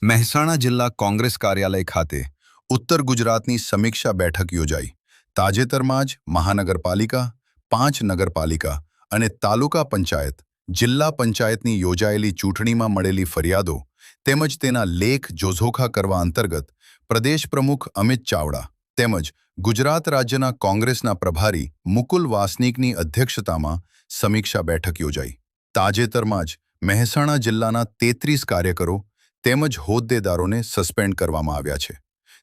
મહેસાણા જિલ્લા કોંગ્રેસ કાર્યાલય ખાતે ઉત્તર ગુજરાતની સમીક્ષા બેઠક યોજાઈ। તાજેતરમાં જ મહાનગરપાલિકા, 5 નગરપાલિકા અને તાલુકા પંચાયત, જિલ્લા પંચાયતની યોજાયેલી ચૂંટણીમાં મળેલી ફરિયાદો તેમજ તેના લેખ જોઝોખા કરવા અંતર્ગત પ્રદેશ પ્રમુખ અમિત ચાવડા તેમજ ગુજરાત રાજ્યના કોંગ્રેસના પ્રભારી મુકુલ વાસનિકની અધ્યક્ષતામાં સમીક્ષા બેઠક યોજાઈ। તાજેતરમાં જ મહેસાણા જિલ્લાના 33 કાર્યકરો તેમજ હોદ્દેદારોને સસ્પેન્ડ કરવામાં આવ્યા છે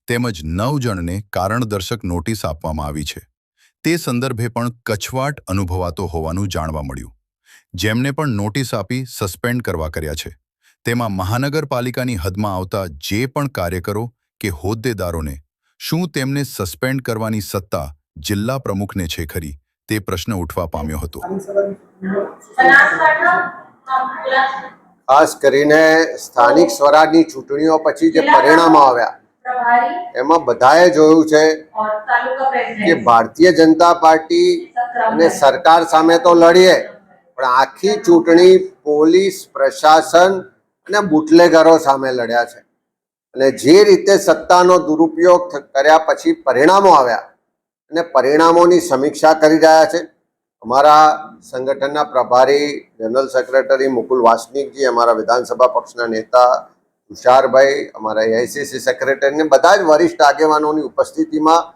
તેમજ 9 જણને કારણદર્શક નોટિસ આપવામાં આવી છે। તે સંદર્ભે પણ કચવાટ અનુભવાતો હોવાનું જાણવા મળ્યું। જેમને પણ નોટિસ આપી સસ્પેન્ડ કરવા કર્યા છે તેમાં મહાનગરપાલિકાની હદમાં આવતા જે પણ કાર્યકરો કે હોદ્દેદારોને શું તેમને સસ્પેન્ડ કરવાની સત્તા જિલ્લા પ્રમુખને છે ખરી તે પ્રશ્ન ઉઠવા પામ્યો હતો। ખાસ કરીને સ્થાનિક સ્વરાજની ચૂંટણીઓ પછી જે પરિણામો આવ્યા એમાં બધાએ જોયું છે કે ભારતીય જનતા પાર્ટી અને સરકાર સામે તો લડીએ પણ આખી ચૂંટણી પોલીસ પ્રશાસન અને બુટલેગરો સામે લડ્યા છે અને જે રીતે સત્તાનો દુરુપયોગ કર્યા પછી પરિણામો આવ્યા અને પરિણામોની સમીક્ષા કરી રહ્યા છે। અમારા સંગઠનના પ્રભારી જનરલ સેક્રેટરી મુકુલ વાસનિકજી, અમારા વિધાનસભા પક્ષના નેતા તુષારભાઈ, અમારા એઆઈસીસી સેક્રેટરી ને બધા જ વરિષ્ઠ આગેવાનોની ઉપસ્થિતિમાં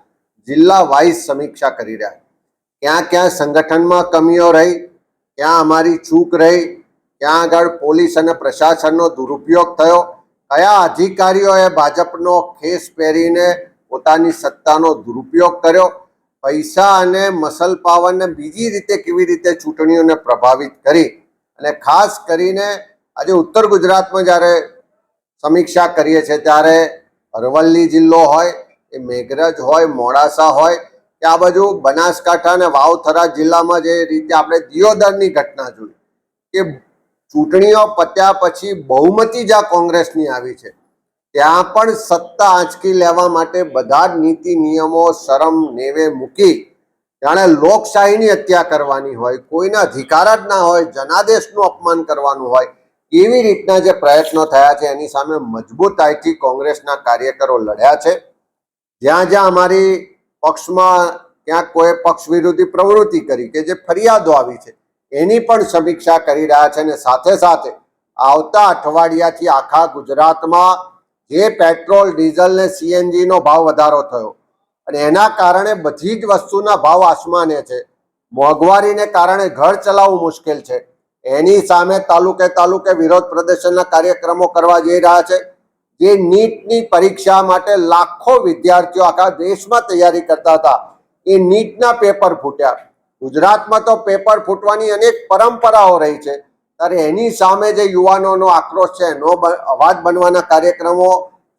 જિલ્લા વાઇઝ સમીક્ષા કરી રહ્યા। ક્યાં ક્યાં સંગઠનમાં કમીઓ રહી, ક્યાં અમારી ચૂક રહી, ક્યાં આગળ પોલીસ અને પ્રશાસનનો દુરુપયોગ થયો, કયા અધિકારીઓએ ભાજપનો ખેસ પહેરીને પોતાની સત્તાનો દુરુપયોગ કર્યો, પૈસા અને મસલ પાવરને બીજી રીતે કેવી રીતે ચૂંટણીઓને પ્રભાવિત કરી અને ખાસ કરીને આજે ઉત્તર ગુજરાતમાં જ્યારે સમીક્ષા કરીએ છીએ ત્યારે અરવલ્લી જિલ્લો હોય, એ મેઘરજ હોય, મોડાસા હોય કે આ બાજુ બનાસકાંઠા અને વાવથરા જિલ્લામાં જે રીતે આપણે દિયોદરની ઘટના જોઈ કે ચૂંટણીઓ પત્યા પછી બહુમતી જ્યાં કોંગ્રેસની આવી છે ત્યાં પણ સત્તા આંચકી લેવા માટે બધા જ નીતિ નિયમો શરમ નેવે મૂકી જાણે લોકશાહીની હત્યા કરવાની હોય, કોઈના અધિકાર જ ના હોય, જનાદેશનું અપમાન કરવાનું હોય, એવી રીતના જે પ્રયત્નો થયા છે એની સામે મજબૂતાઈથી કોંગ્રેસના કાર્યકરો લડ્યા છે। જ્યાં જ્યાં અમારી પક્ષમાં ક્યાંક કોઈ પક્ષ વિરોધી પ્રવૃત્તિ કરી કે જે ફરિયાદો આવી છે એની પણ સમીક્ષા કરી રહ્યા છે અને સાથે સાથે આવતા અઠવાડિયાથી આખા ગુજરાતમાં જે પેટ્રોલ, ડીઝલ ને સીએનજી નો ભાવ વધારો થયો અને એના કારણે બધી જ વસ્તુના ભાવ આસમાને છે, મોંઘવારીને કારણે ઘર ચલાવવું મુશ્કેલ છે, એની સામે તાલુકે તાલુકે વિરોધ પ્રદર્શનના કાર્યક્રમો કરવા જઈ રહ્યા છે। જે નીટની પરીક્ષા માટે લાખો વિદ્યાર્થીઓ આખા દેશમાં તૈયારી કરતા હતા, એ નીટના પેપર ફૂટ્યા। ગુજરાતમાં તો પેપર ફૂટવાની અનેક પરંપરાઓ રહી છે ત્યારે એની સામે જે યુવાનોનો આક્રોશ છે એનો અવાજ બનવાના કાર્યક્રમો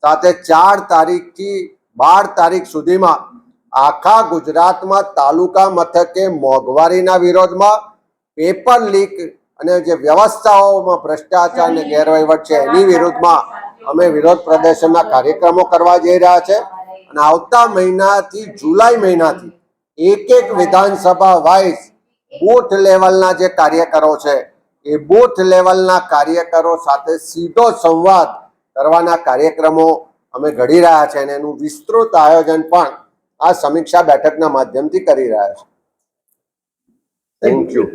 સાથે 4 તારીખથી 12 તારીખ સુધીમાં આખા ગુજરાતમાં તાલુકા મથકે મોંઘવારીના વિરોધમાં, પેપર લીક અને જે વ્યવસ્થાઓમાં ભ્રષ્ટાચાર અને ગેરવહીવટ છે એની વિરુદ્ધમાં અમે વિરોધ પ્રદર્શનના કાર્યક્રમો કરવા જઈ રહ્યા છે અને આવતા મહિનાથી જુલાઈ મહિનાથી એક વિધાનસભા વાઇઝ બૂથ લેવલના જે કાર્યકરો છે એ બૂથ લેવલના કાર્યકરો સાથે સીધો સંવાદ કરવાના કાર્યક્રમો અમે ઘડી રહ્યા છે અને એનું વિસ્તૃત આયોજન પણ આ સમીક્ષા બેઠકના માધ્યમથી કરી રહ્યા છે। Thank you.